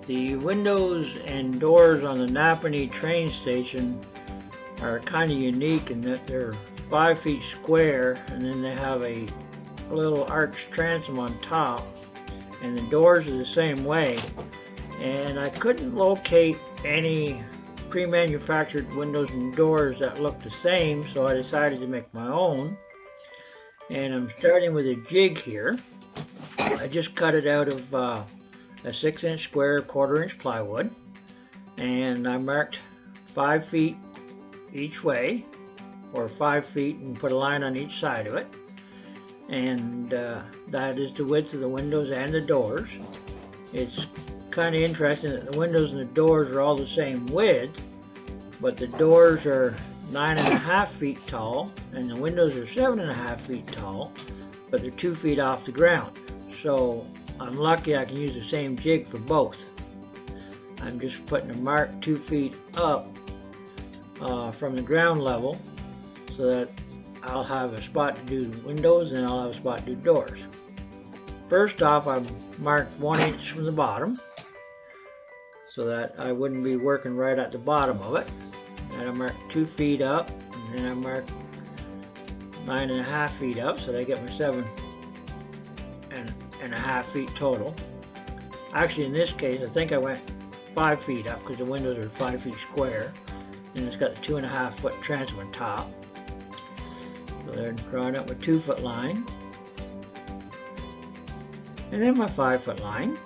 The windows and doors on the Napanee Train Station are kind of unique in that they're 5 feet square, and then they have a little arched transom on top, and the doors are the same way. And I couldn't locate any pre-manufactured windows and doors that looked the same, so I decided to make my own. And I'm starting with a jig here. I just cut it out of a 6-inch square 1/4-inch plywood, and I marked 5 feet each way, or 5 feet, and put a line on each side of it. And that is the width of the windows and the doors. It's kind of interesting that the windows and the doors are all the same width, but the doors are 9.5 feet tall and the windows are 7.5 feet tall, but they're 2 feet off the ground. So I'm lucky I can use the same jig for both. I'm just putting a mark 2 feet up from the ground level, so that I'll have a spot to do windows and I'll have a spot to do doors. First off, I marked 1 inch from the bottom, so that I wouldn't be working right at the bottom of it. And I marked 2 feet up, and then I marked 9.5 feet up, so that I get my 7.5 feet total. Actually, in this case, I think I went 5 feet up because the windows are 5 feet square, and it's got a 2.5 foot transom on top. So they're drawing up a 2 foot line, and then my 5 foot line.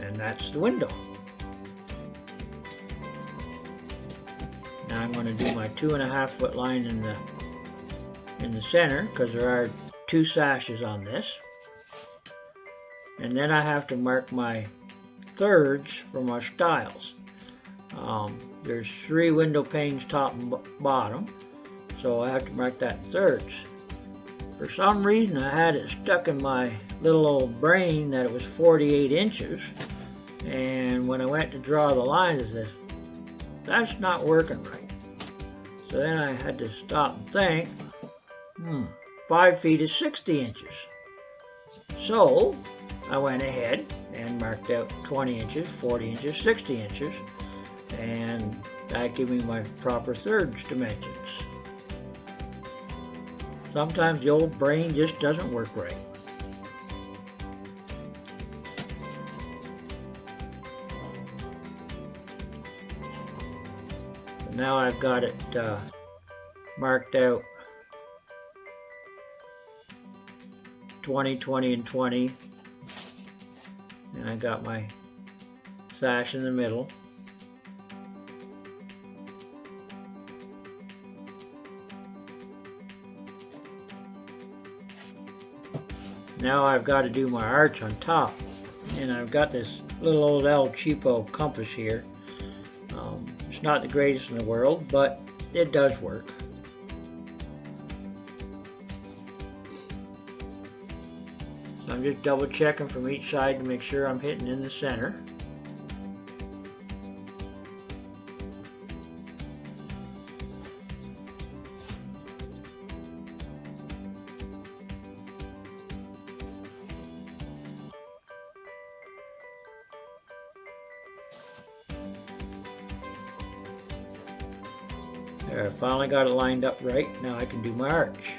And that's the window. Now I'm going to do my 2.5 foot line in the center, because there are 2 sashes on this. And then I have to mark my thirds for my stiles. There's 3 window panes top and bottom, so I have to mark that thirds. For some reason I had it stuck in my little old brain that it was 48 inches, and when I went to draw the lines, I said, that's not working right. So then I had to stop and think, 5 feet is 60 inches. So I went ahead and marked out 20 inches, 40 inches, 60 inches, and that gave me my proper thirds dimensions. Sometimes the old brain just doesn't work right. So now I've got it marked out 20, 20, and 20. And I got my sash in the middle. Now I've got to do my arch on top, and I've got this little old El Cheapo compass here. It's not the greatest in the world, but it does work. So I'm just double checking from each side to make sure I'm hitting in the center. There, I finally got it lined up right. Now I can do my arch.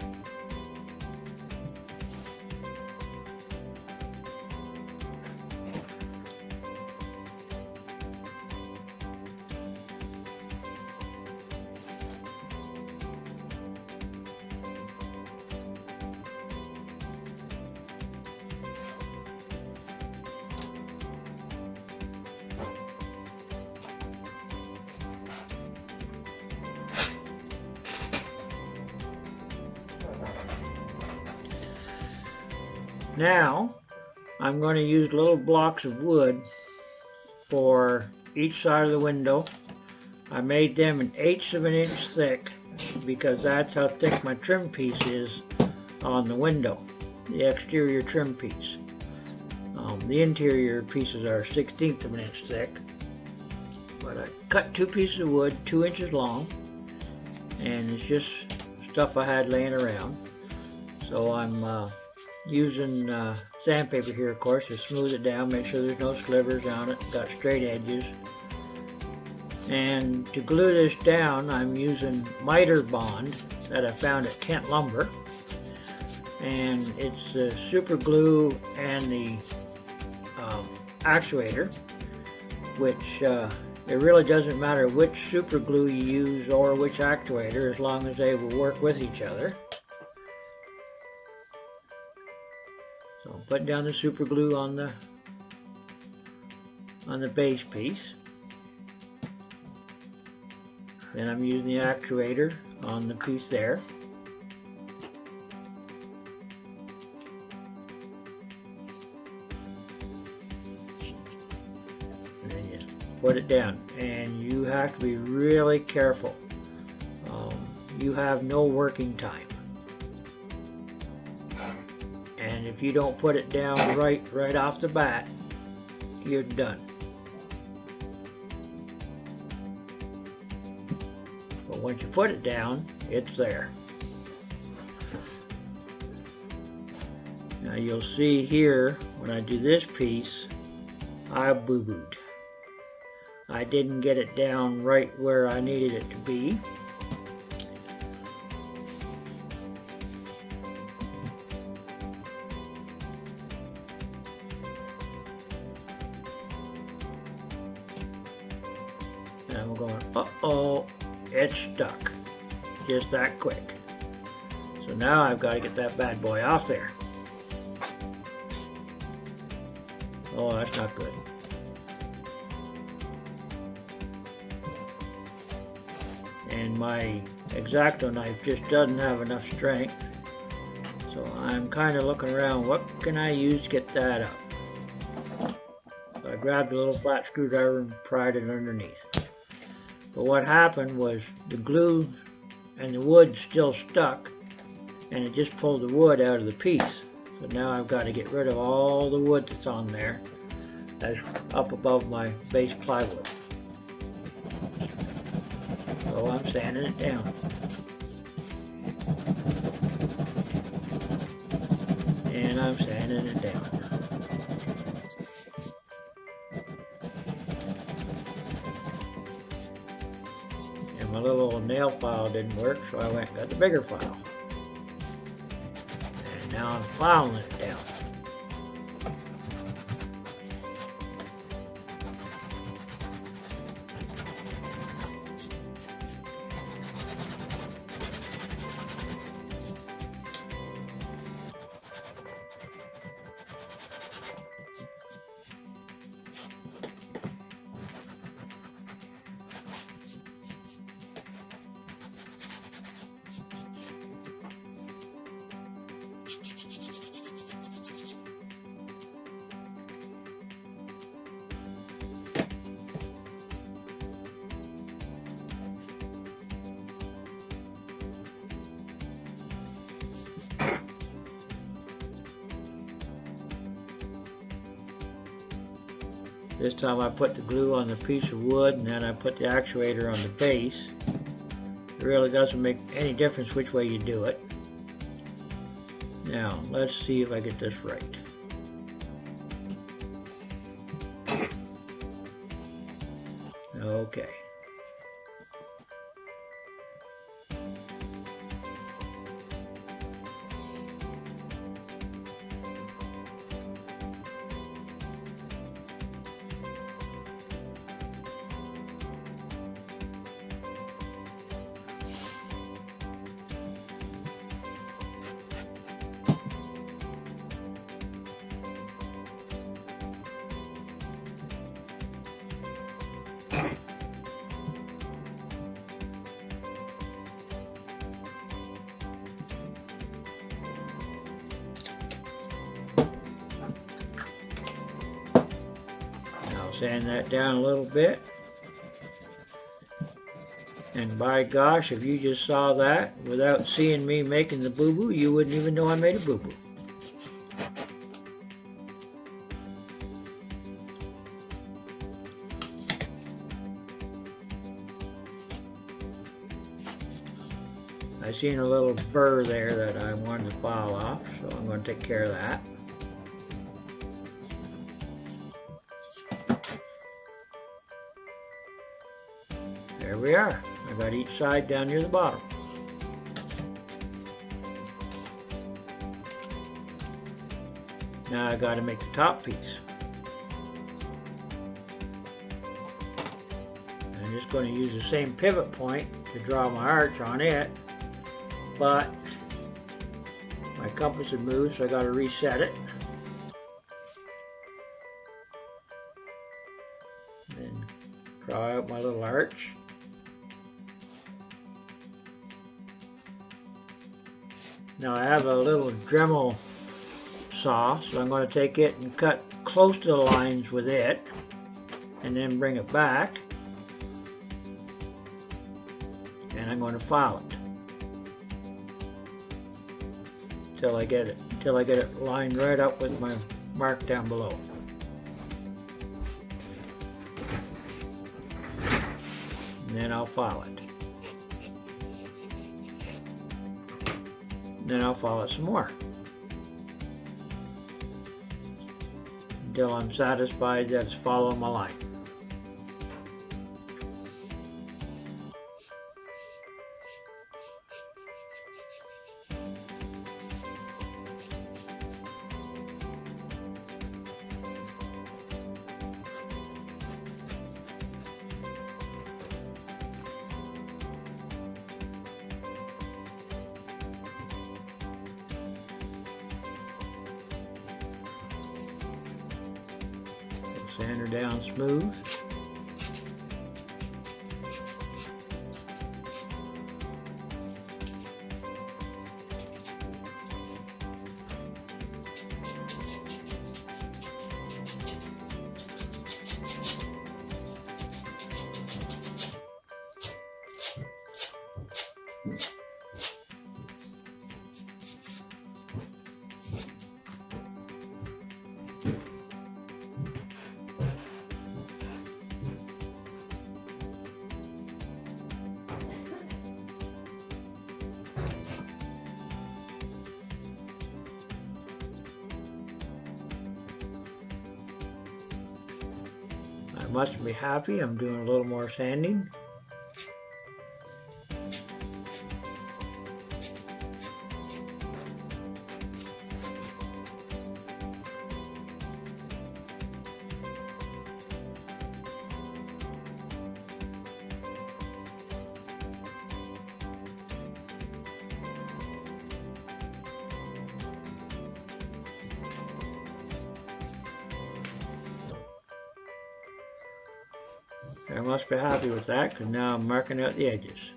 Now I'm going to use little blocks of wood for each side of the window. I made them 1/8 of an inch thick because that's how thick my trim piece is on the window, the exterior trim piece. The interior pieces are 1/16 of an inch thick. But I cut 2 pieces of wood 2 inches long, and it's just stuff I had laying around. So I'm using sandpaper here, of course, to smooth it down, make sure there's no slivers on it, got straight edges. And to glue this down, I'm using miter bond that I found at Kent Lumber. And it's the super glue and the actuator, which it really doesn't matter which super glue you use or which actuator, as long as they will work with each other. So I'm putting down the super glue on the base piece. Then I'm using the actuator on the piece there. And then you put it down. And you have to be really careful. You have no working time. And if you don't put it down right off the bat, you're done. But once you put it down, it's there. Now you'll see here, when I do this piece, I boo-booed. I didn't get it down right where I needed it to be. And I'm going, uh-oh, it's stuck. Just that quick. So now I've got to get that bad boy off there. Oh, that's not good. And my X-Acto knife just doesn't have enough strength. So I'm kind of looking around, what can I use to get that up? So I grabbed a little flat screwdriver and pried it underneath. But what happened was the glue and the wood still stuck, and it just pulled the wood out of the piece. So now I've got to get rid of all the wood that's on there, that's up above my base plywood. So I'm sanding it down. And I'm sanding it down. And my little nail file didn't work, so I went and got the bigger file. And now I'm filing it down. This time I put the glue on the piece of wood, and then I put the actuator on the base. It really doesn't make any difference which way you do it. Now, let's see if I get this right. Okay. Sand that down a little bit. And by gosh, if you just saw that without seeing me making the boo-boo, you wouldn't even know I made a boo-boo. I seen a little burr there that I wanted to file off, so I'm going to take care of that. There we are. I got each side down near the bottom. Now I got to make the top piece. I'm just going to use the same pivot point to draw my arch on it, but my compass had moved, so I got to reset it. Then draw out my little arch. Now I have a little Dremel saw, so I'm going to take it and cut close to the lines with it, and then bring it back, and I'm going to file it until I get it lined right up with my mark down below. And then I'll file it. Then I'll file it some more until I'm satisfied that it's following my line. Sand her down smooth. I must be happy I'm doing a little more sanding. I must be happy with that because now I'm marking out the edges.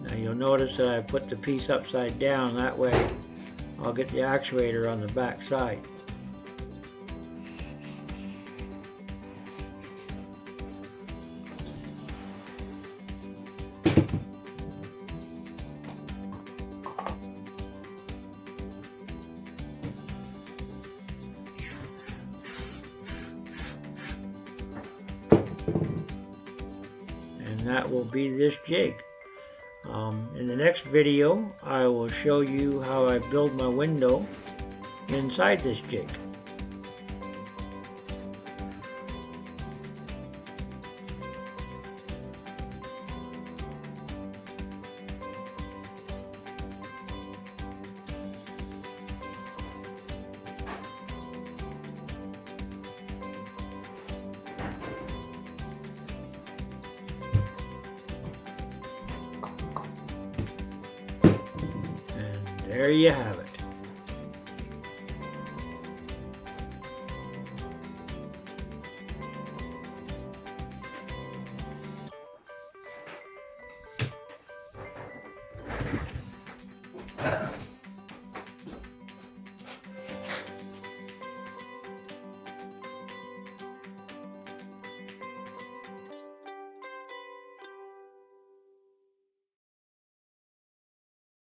Now you'll notice that I put the piece upside down, that way I'll get the actuator on the back side. And that will be this jig. In the next video, I will show you how I build my window inside this jig. There you have it.